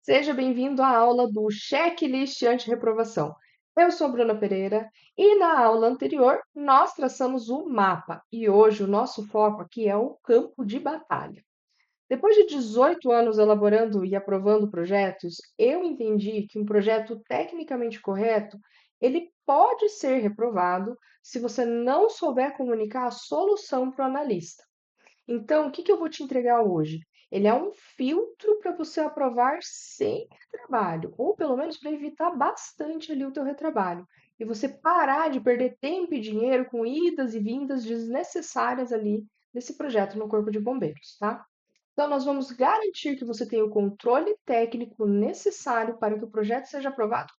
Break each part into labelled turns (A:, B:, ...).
A: Seja bem-vindo à aula do Checklist Anti-Reprovação. Eu sou Bruna Pereira e na aula anterior nós traçamos o mapa e hoje o nosso foco aqui é o campo de batalha. Depois de 18 anos elaborando e aprovando projetos, eu entendi que um projeto tecnicamente correto, ele pode ser reprovado se você não souber comunicar a solução para o analista. Então, o que que eu vou te entregar hoje? Ele é um filtro para você aprovar sem retrabalho, ou pelo menos para evitar bastante ali o teu retrabalho. E você parar de perder tempo e dinheiro com idas e vindas desnecessárias ali nesse projeto no Corpo de Bombeiros, tá? Então, nós vamos garantir que você tenha o controle técnico necessário para que o projeto seja aprovado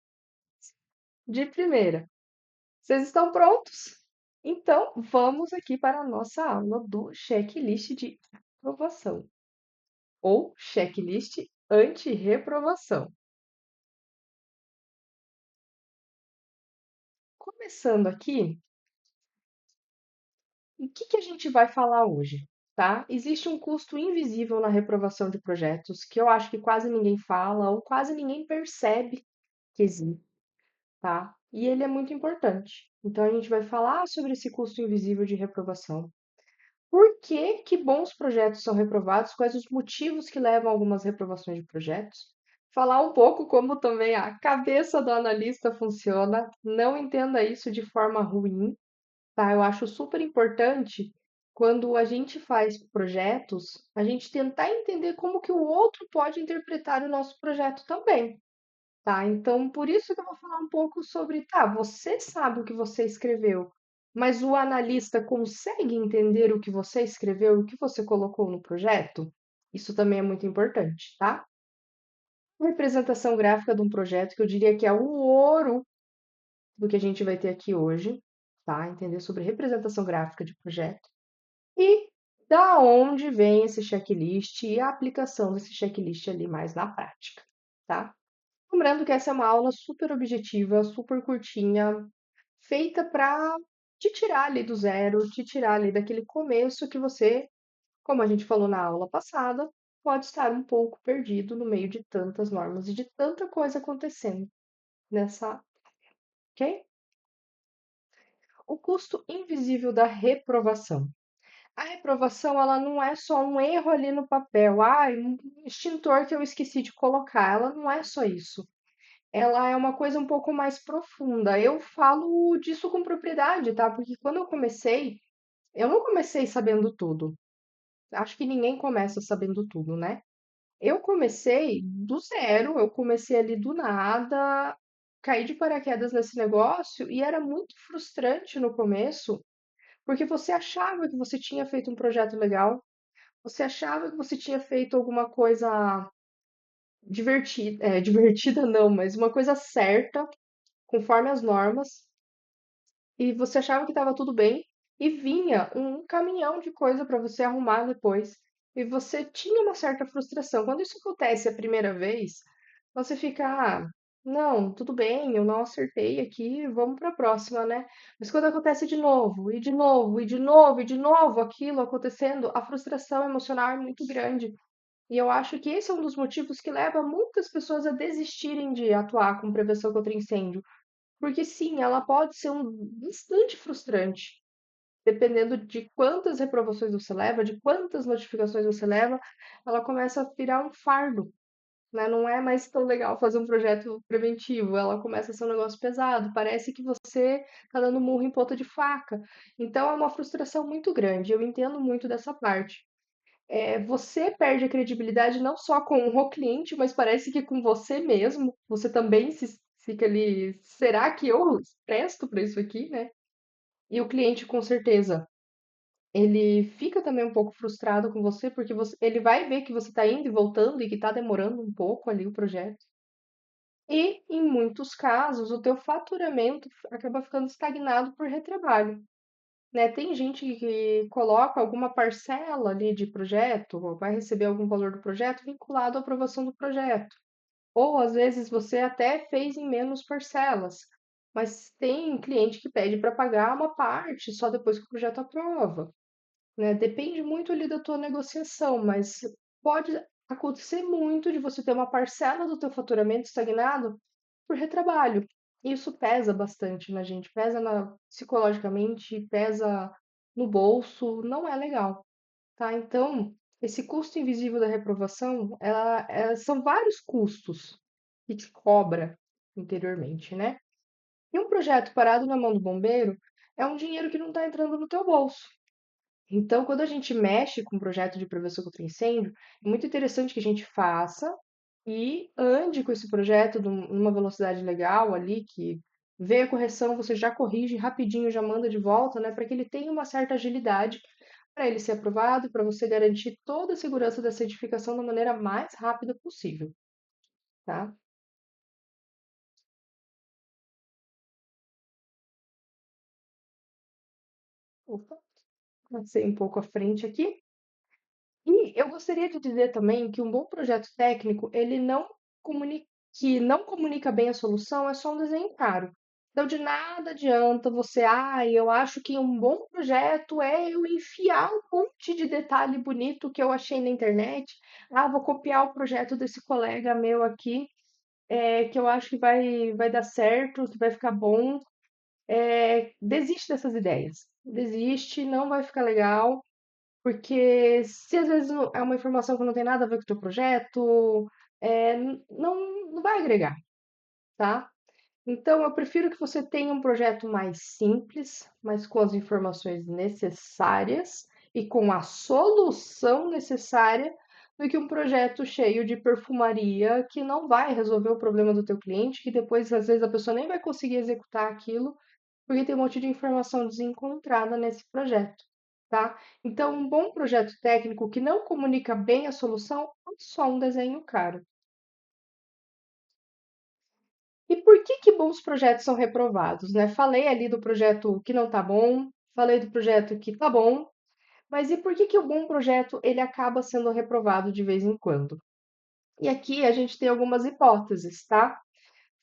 A: de primeira. Vocês estão prontos? Então, vamos aqui para a nossa aula do checklist de aprovação, ou checklist anti-reprovação. Começando aqui, o que que a gente vai falar hoje, tá? Existe um custo invisível na reprovação de projetos que eu acho que quase ninguém fala ou quase ninguém percebe que existe, tá? E ele é muito importante. Então, a gente vai falar sobre esse custo invisível de reprovação. Por que que bons projetos são reprovados? Quais os motivos que levam a algumas reprovações de projetos? Falar um pouco como também a cabeça do analista funciona. Não entenda isso de forma ruim, tá? Eu acho super importante quando a gente faz projetos, a gente tentar entender como que o outro pode interpretar o nosso projeto também, tá? Então, por isso que eu vou falar um pouco sobre, tá, você sabe o que você escreveu, mas o analista consegue entender o que você escreveu, o que você colocou no projeto? Isso também é muito importante, tá? Representação gráfica de um projeto, que eu diria que é o ouro do que a gente vai ter aqui hoje, tá? Entender sobre representação gráfica de projeto. E da onde vem esse checklist e a aplicação desse checklist ali mais na prática, tá? Lembrando que essa é uma aula super objetiva, super curtinha, feita para te tirar ali do zero, te tirar ali daquele começo que você, como a gente falou na aula passada, pode estar um pouco perdido no meio de tantas normas e de tanta coisa acontecendo nessa, ok? O custo invisível da reprovação. A reprovação, ela não é só um erro ali no papel, um extintor que eu esqueci de colocar, ela não é só isso. Ela é uma coisa um pouco mais profunda. Eu falo disso com propriedade, tá? Porque quando eu não comecei sabendo tudo. Acho que ninguém começa sabendo tudo, né? Eu comecei do zero, eu comecei ali do nada, caí de paraquedas nesse negócio e era muito frustrante no começo, porque você achava que você tinha feito um projeto legal, você achava que você tinha feito alguma coisa divertida, divertida não, mas uma coisa certa, conforme as normas, e você achava que estava tudo bem, e vinha um caminhão de coisa para você arrumar depois, e você tinha uma certa frustração. Quando isso acontece a primeira vez, você fica, não, tudo bem, eu não acertei aqui, vamos para a próxima, né? Mas quando acontece de novo, e de novo, e de novo, e de novo aquilo acontecendo, a frustração emocional é muito grande. E eu acho que esse é um dos motivos que leva muitas pessoas a desistirem de atuar com prevenção contra incêndio. Porque sim, ela pode ser bastante frustrante, dependendo de quantas reprovações você leva, de quantas notificações você leva, ela começa a virar um fardo, né? Não é mais tão legal fazer um projeto preventivo, ela começa a ser um negócio pesado, parece que você está dando murro em ponta de faca. Então é uma frustração muito grande, eu entendo muito dessa parte. Você perde a credibilidade não só com o cliente, mas parece que com você mesmo. Você também se fica ali, será que eu presto para isso aqui, né? E o cliente, com certeza, ele fica também um pouco frustrado com você, porque ele vai ver que você está indo e voltando e que está demorando um pouco ali o projeto. E, em muitos casos, o teu faturamento acaba ficando estagnado por retrabalho. Né, tem gente que coloca alguma parcela ali de projeto, ou vai receber algum valor do projeto vinculado à aprovação do projeto. Ou às vezes você até fez em menos parcelas, mas tem cliente que pede para pagar uma parte só depois que o projeto aprova, né? Depende muito ali da tua negociação, mas pode acontecer muito de você ter uma parcela do teu faturamento estagnado por retrabalho. Isso pesa bastante na gente, pesa psicologicamente, pesa no bolso, não é legal, tá? Então, esse custo invisível da reprovação, são vários custos que te cobra interiormente, né? E um projeto parado na mão do bombeiro é um dinheiro que não está entrando no teu bolso. Então, quando a gente mexe com um projeto de prevenção contra incêndio, é muito interessante que a gente faça e ande com esse projeto numa velocidade legal ali, que vê a correção, você já corrige rapidinho, já manda de volta, né, para que ele tenha uma certa agilidade para ele ser aprovado, para você garantir toda a segurança da certificação da maneira mais rápida possível, tá? Opa, passei um pouco à frente aqui. E eu gostaria de dizer também que um bom projeto técnico, ele não comunica bem a solução, é só um desenho caro. Então, de nada adianta você, eu acho que um bom projeto é eu enfiar um monte de detalhe bonito que eu achei na internet. Vou copiar o projeto desse colega meu aqui, que eu acho que vai dar certo, que vai ficar bom. Desiste dessas ideias. Desiste, não vai ficar legal. Porque se às vezes é uma informação que não tem nada a ver com o teu projeto, não vai agregar, tá? Então, eu prefiro que você tenha um projeto mais simples, mas com as informações necessárias e com a solução necessária, do que um projeto cheio de perfumaria que não vai resolver o problema do teu cliente, que depois, às vezes, a pessoa nem vai conseguir executar aquilo porque tem um monte de informação desencontrada nesse projeto, tá? Então, um bom projeto técnico que não comunica bem a solução é só um desenho caro. E por que que bons projetos são reprovados, né? Falei ali do projeto que não tá bom, falei do projeto que tá bom, mas e por que que o bom projeto ele acaba sendo reprovado de vez em quando? E aqui a gente tem algumas hipóteses, tá?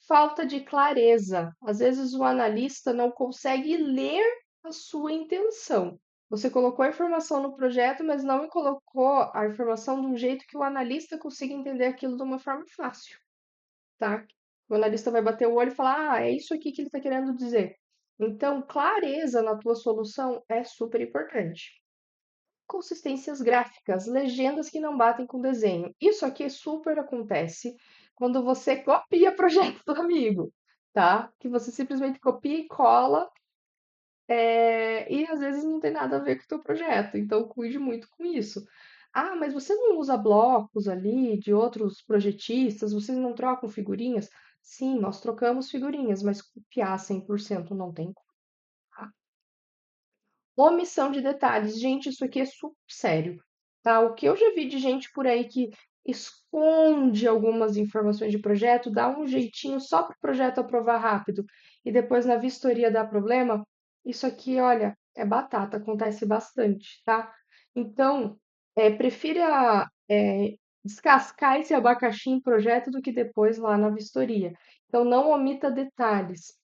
A: Falta de clareza. Às vezes o analista não consegue ler a sua intenção. Você colocou a informação no projeto, mas não colocou a informação de um jeito que o analista consiga entender aquilo de uma forma fácil, tá? O analista vai bater o olho e falar: é isso aqui que ele está querendo dizer. Então, clareza na tua solução é super importante. Consistências gráficas, legendas que não batem com desenho. Isso aqui super acontece quando você copia projeto do amigo, tá? Que você simplesmente copia e cola, e às vezes não tem nada a ver com o teu projeto, então cuide muito com isso. Mas você não usa blocos ali de outros projetistas, vocês não trocam figurinhas? Sim, nós trocamos figurinhas, mas copiar 100% não tem como. Tá? Omissão de detalhes. Gente, isso aqui é super sério, tá? O que eu já vi de gente por aí que esconde algumas informações de projeto, dá um jeitinho só para o projeto aprovar rápido e depois na vistoria dá problema, isso aqui, olha, é batata, acontece bastante, tá? Então, prefira descascar esse abacaxi em projeto do que depois lá na vistoria. Então, não omita detalhes.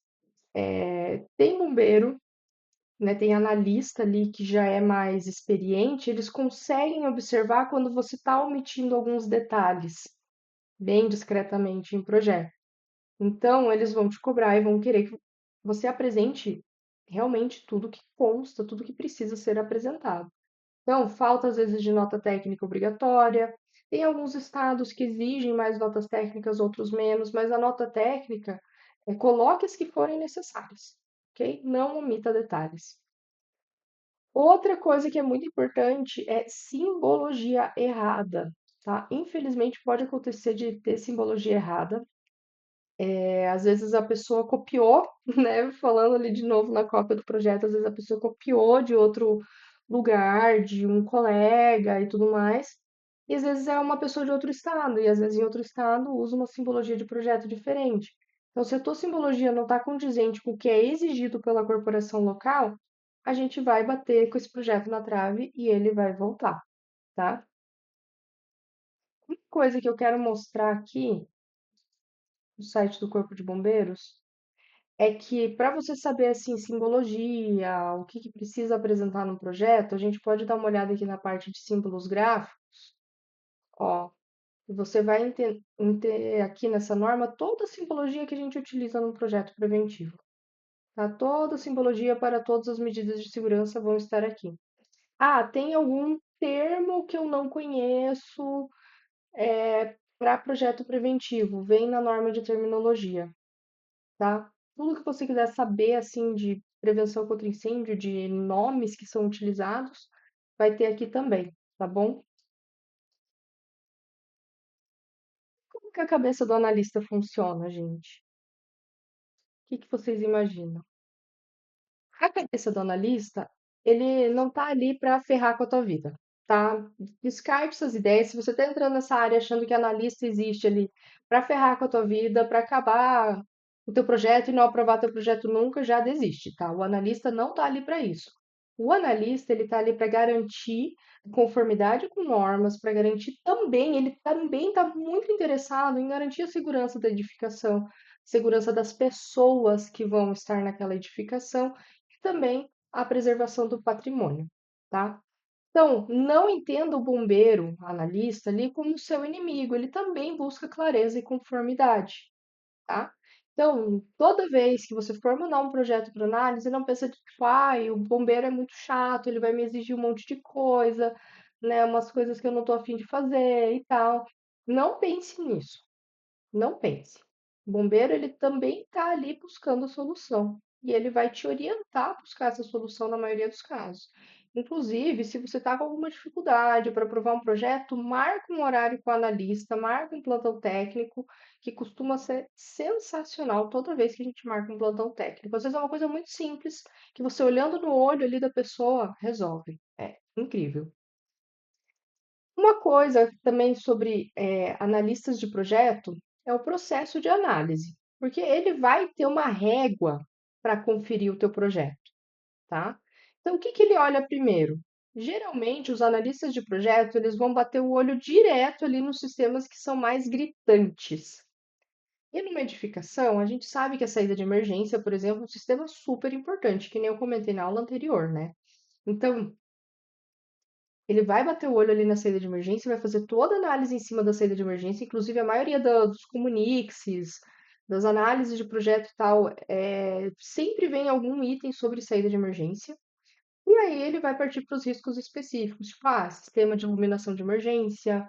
A: Tem bombeiro, né, tem analista ali que já é mais experiente, eles conseguem observar quando você está omitindo alguns detalhes, bem discretamente em projeto. Então, eles vão te cobrar e vão querer que você apresente realmente tudo que consta, tudo que precisa ser apresentado. Então, falta às vezes de nota técnica obrigatória. Tem alguns estados que exigem mais notas técnicas, outros menos, mas a nota técnica, coloque as que forem necessárias, ok? Não omita detalhes. Outra coisa que é muito importante é simbologia errada, tá? Infelizmente pode acontecer de ter simbologia errada. Às vezes a pessoa copiou, né? Falando ali de novo na cópia do projeto, às vezes a pessoa copiou de outro lugar, de um colega e tudo mais. E às vezes é uma pessoa de outro estado, e às vezes em outro estado usa uma simbologia de projeto diferente. Então, se a tua simbologia não está condizente com o que é exigido pela corporação local, a gente vai bater com esse projeto na trave e ele vai voltar, tá? Uma coisa que eu quero mostrar aqui no site do Corpo de Bombeiros é que para você saber assim simbologia, o que que precisa apresentar no projeto, a gente pode dar uma olhada aqui na parte de símbolos gráficos, ó. E você vai ter aqui nessa norma toda a simbologia que a gente utiliza no projeto preventivo. Tá? Toda a simbologia para todas as medidas de segurança vão estar aqui. Ah, tem algum termo que eu não conheço para projeto preventivo? Vem na norma de terminologia, tá? Tudo que você quiser saber assim de prevenção contra incêndio, de nomes que são utilizados, vai ter aqui também, tá bom? Como que a cabeça do analista funciona, gente? O que que vocês imaginam? A cabeça do analista, ele não tá ali para ferrar com a tua vida, tá? Descarte essas ideias. Se você tá entrando nessa área achando que analista existe ali para ferrar com a tua vida, para acabar o teu projeto e não aprovar teu projeto nunca, já desiste, tá? O analista não tá ali para isso. O analista, ele tá ali para garantir conformidade com normas, para garantir também, ele também está muito interessado em garantir a segurança da edificação, segurança das pessoas que vão estar naquela edificação também a preservação do patrimônio, tá? Então, não entenda o bombeiro, analista ali, como seu inimigo. Ele também busca clareza e conformidade, tá? Então, toda vez que você for mandar um projeto para análise, não pensa tipo, ai, o bombeiro é muito chato, ele vai me exigir um monte de coisa, né? Umas coisas que eu não tô afim de fazer e tal. Não pense nisso. Não pense. O bombeiro, ele também está ali buscando solução. E ele vai te orientar a buscar essa solução na maioria dos casos. Inclusive, se você está com alguma dificuldade para aprovar um projeto, marca um horário com o analista, marca um plantão técnico, que costuma ser sensacional toda vez que a gente marca um plantão técnico. Às vezes é uma coisa muito simples, que você olhando no olho ali da pessoa, resolve. É incrível. Uma coisa também sobre analistas de projeto é o processo de análise, porque ele vai ter uma régua para conferir o teu projeto, tá? Então, o que que ele olha primeiro? Geralmente, os analistas de projeto, eles vão bater o olho direto ali nos sistemas que são mais gritantes. E numa edificação, a gente sabe que a saída de emergência, por exemplo, é um sistema super importante, que nem eu comentei na aula anterior, né? Então, ele vai bater o olho ali na saída de emergência, vai fazer toda a análise em cima da saída de emergência, inclusive a maioria dos comuniques, das análises de projeto e tal, sempre vem algum item sobre saída de emergência. E aí ele vai partir para os riscos específicos, tipo, sistema de iluminação de emergência,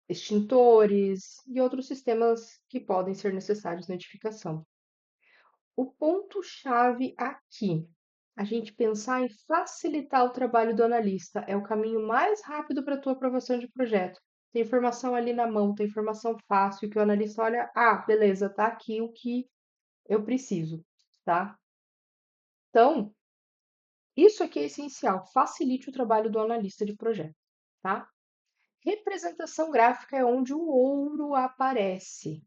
A: extintores e outros sistemas que podem ser necessários na edificação. O ponto-chave aqui, a gente pensar em facilitar o trabalho do analista, é o caminho mais rápido para a tua aprovação de projeto. Tem informação ali na mão, tem informação fácil, que o analista olha, beleza, tá aqui o que eu preciso, tá? Então, isso aqui é essencial, facilite o trabalho do analista de projeto, tá? Representação gráfica é onde o ouro aparece.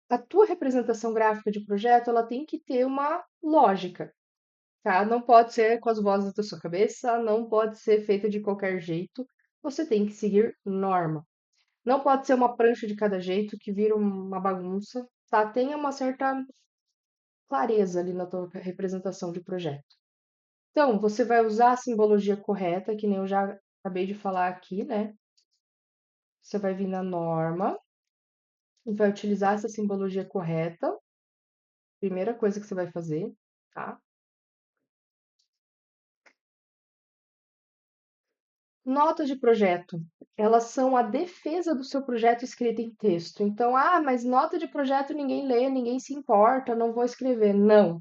A: A tua representação gráfica de projeto, ela tem que ter uma lógica. Tá? Não pode ser com as vozes da sua cabeça, não pode ser feita de qualquer jeito. Você tem que seguir norma. Não pode ser uma prancha de cada jeito que vira uma bagunça, tá? Tenha uma certa clareza ali na tua representação de projeto. Então, você vai usar a simbologia correta, que nem eu já acabei de falar aqui, né? Você vai vir na norma e vai utilizar essa simbologia correta. Primeira coisa que você vai fazer, tá? Notas de projeto, elas são a defesa do seu projeto escrita em texto. Então, mas nota de projeto ninguém lê, ninguém se importa, não vou escrever. Não.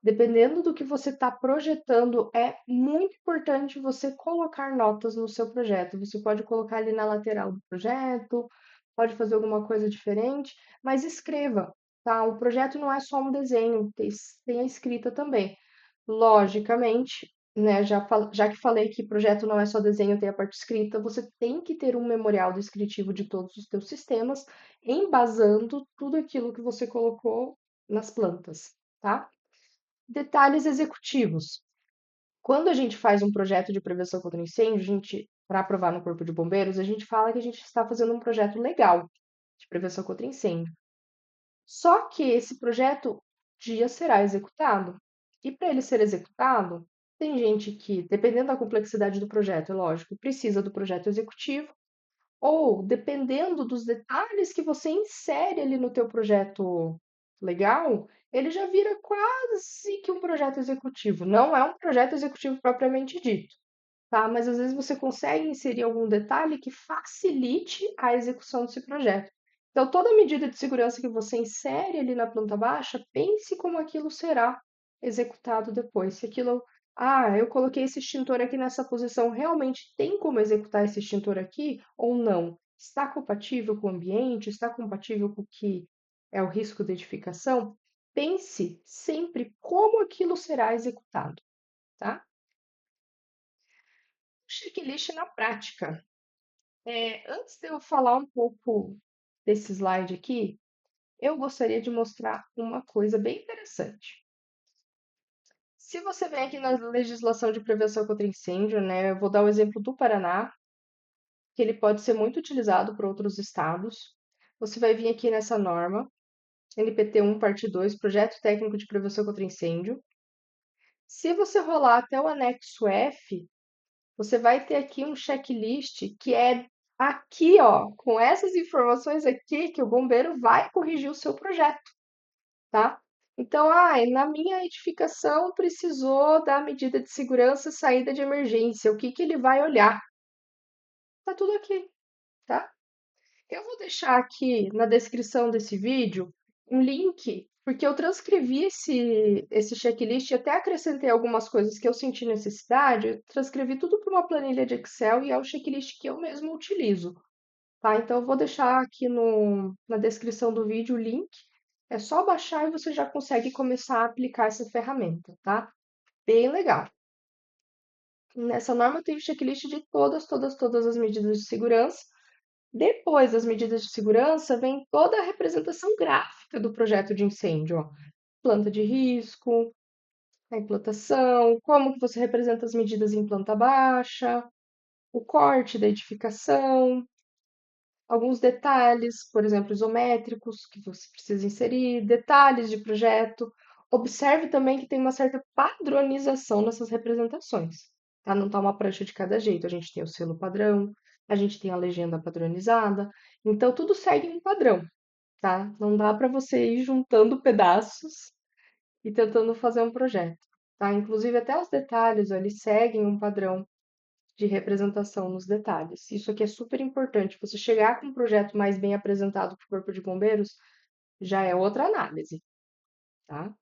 A: Dependendo do que você está projetando, é muito importante você colocar notas no seu projeto. Você pode colocar ali na lateral do projeto, pode fazer alguma coisa diferente, mas escreva, tá? O projeto não é só um desenho, tem a escrita também. Logicamente, né, já que falei que projeto não é só desenho, tem a parte escrita, você tem que ter um memorial descritivo de todos os teus sistemas, embasando tudo aquilo que você colocou nas plantas, tá? Detalhes executivos. Quando a gente faz um projeto de prevenção contra incêndio, para aprovar no Corpo de Bombeiros, a gente fala que a gente está fazendo um projeto legal de prevenção contra incêndio. Só que esse projeto um dia será executado. E para ele ser executado, tem gente que, dependendo da complexidade do projeto, é lógico, precisa do projeto executivo, Ou, dependendo dos detalhes que você insere ali no teu projeto legal, ele já vira quase que um projeto executivo. Não é um projeto executivo propriamente dito, tá? Mas às vezes você consegue inserir algum detalhe que facilite a execução desse projeto. Então, toda medida de segurança que você insere ali na planta baixa, pense como aquilo será executado depois. Se aquilo, eu coloquei esse extintor aqui nessa posição, realmente tem como executar esse extintor aqui ou não? Está compatível com o ambiente? Está compatível com o que é o risco de edificação? Pense sempre como aquilo será executado, tá? Checklist na prática. Antes de eu falar um pouco desse slide aqui, eu gostaria de mostrar uma coisa bem interessante. Se você vem aqui na legislação de prevenção contra incêndio, né, eu vou dar o exemplo do Paraná, que ele pode ser muito utilizado por outros estados. Você vai vir aqui nessa norma, NPT 1, parte 2, Projeto Técnico de Prevenção contra Incêndio. Se você rolar até o anexo F, você vai ter aqui um checklist que é aqui, ó, com essas informações aqui que o bombeiro vai corrigir o seu projeto, tá? Então, na minha edificação precisou da medida de segurança saída de emergência. O que que ele vai olhar? Tá tudo aqui, tá? Eu vou deixar aqui na descrição desse vídeo um link, porque eu transcrevi esse checklist e até acrescentei algumas coisas que eu senti necessidade. Eu transcrevi tudo para uma planilha de Excel e é o checklist que eu mesmo utilizo, tá? Então eu vou deixar aqui na descrição do vídeo o link. É só baixar e você já consegue começar a aplicar essa ferramenta, tá? Bem legal. Nessa norma tem o checklist de todas as medidas de segurança. Depois das medidas de segurança, vem toda a representação gráfica do projeto de incêndio, ó. Planta de risco, a implantação, como que você representa as medidas em planta baixa, o corte da edificação, alguns detalhes, por exemplo, isométricos que você precisa inserir, detalhes de projeto. Observe também que tem uma certa padronização nessas representações, tá? Não tá uma prancha de cada jeito. A gente tem o selo padrão, a gente tem a legenda padronizada, então tudo segue um padrão, tá? Não dá para você ir juntando pedaços e tentando fazer um projeto, tá? Inclusive até os detalhes, ó, eles seguem um padrão de representação nos detalhes. Isso aqui é super importante. Você chegar com um projeto mais bem apresentado para o Corpo de Bombeiros já é outra análise, tá?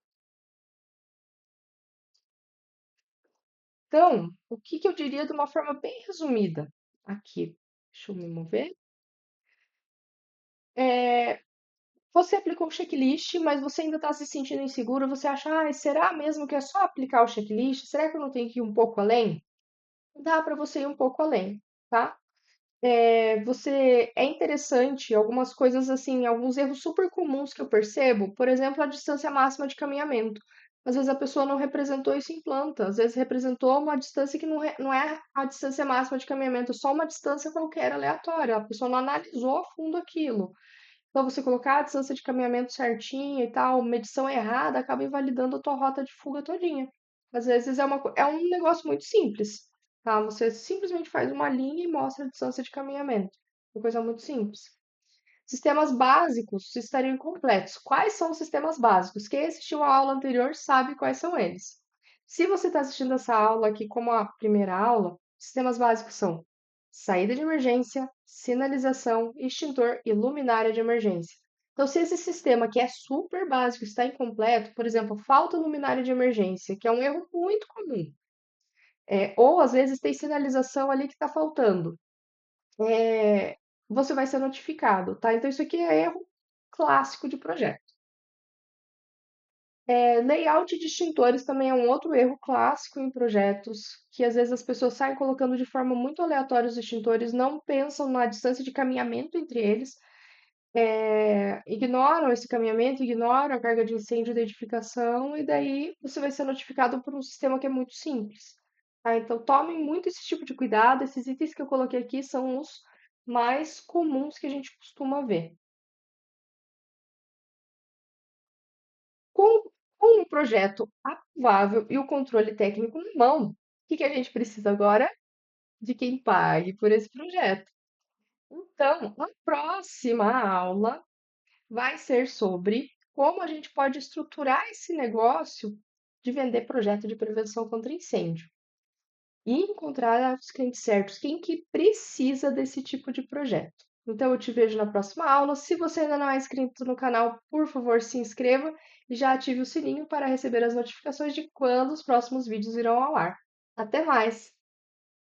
A: Então, o que que eu diria de uma forma bem resumida aqui? Deixa eu me mover. Você aplicou o checklist, mas você ainda está se sentindo inseguro. Você acha, será mesmo que é só aplicar o checklist? Será que eu não tenho que ir um pouco além? Dá para você ir um pouco além, tá? É interessante algumas coisas assim, alguns erros super comuns que eu percebo, por exemplo, a distância máxima de caminhamento. Às vezes a pessoa não representou isso em planta, às vezes representou uma distância que não é a distância máxima de caminhamento, só uma distância qualquer aleatória. A pessoa não analisou a fundo aquilo. Então, você colocar a distância de caminhamento certinha e tal, medição errada, acaba invalidando a tua rota de fuga todinha. Às vezes é um negócio muito simples, tá? Você simplesmente faz uma linha e mostra a distância de caminhamento. Uma coisa muito simples. Sistemas básicos estariam incompletos. Quais são os sistemas básicos? Quem assistiu a aula anterior sabe quais são eles. Se você está assistindo essa aula aqui como a primeira aula, sistemas básicos são saída de emergência, sinalização, extintor e luminária de emergência. Então, se esse sistema que é super básico está incompleto, por exemplo, falta luminária de emergência, que é um erro muito comum, ou às vezes tem sinalização ali que está faltando, é, você vai ser notificado, tá? Então, isso aqui é erro clássico de projeto. Layout de extintores também é um outro erro clássico em projetos, que às vezes as pessoas saem colocando de forma muito aleatória os extintores, não pensam na distância de caminhamento entre eles, ignoram esse caminhamento, ignoram a carga de incêndio da edificação, e daí você vai ser notificado por um sistema que é muito simples. Tá? Então, tomem muito esse tipo de cuidado. Esses itens que eu coloquei aqui são os mais comuns que a gente costuma ver. Com, com um projeto aprovável e o controle técnico na mão, o que que a gente precisa agora? De quem pague por esse projeto. Então, a próxima aula vai ser sobre como a gente pode estruturar esse negócio de vender projeto de prevenção contra incêndio e encontrar os clientes certos, quem que precisa desse tipo de projeto. Então eu te vejo na próxima aula. Se você ainda não é inscrito no canal, por favor, se inscreva e já ative o sininho para receber as notificações de quando os próximos vídeos irão ao ar. Até mais!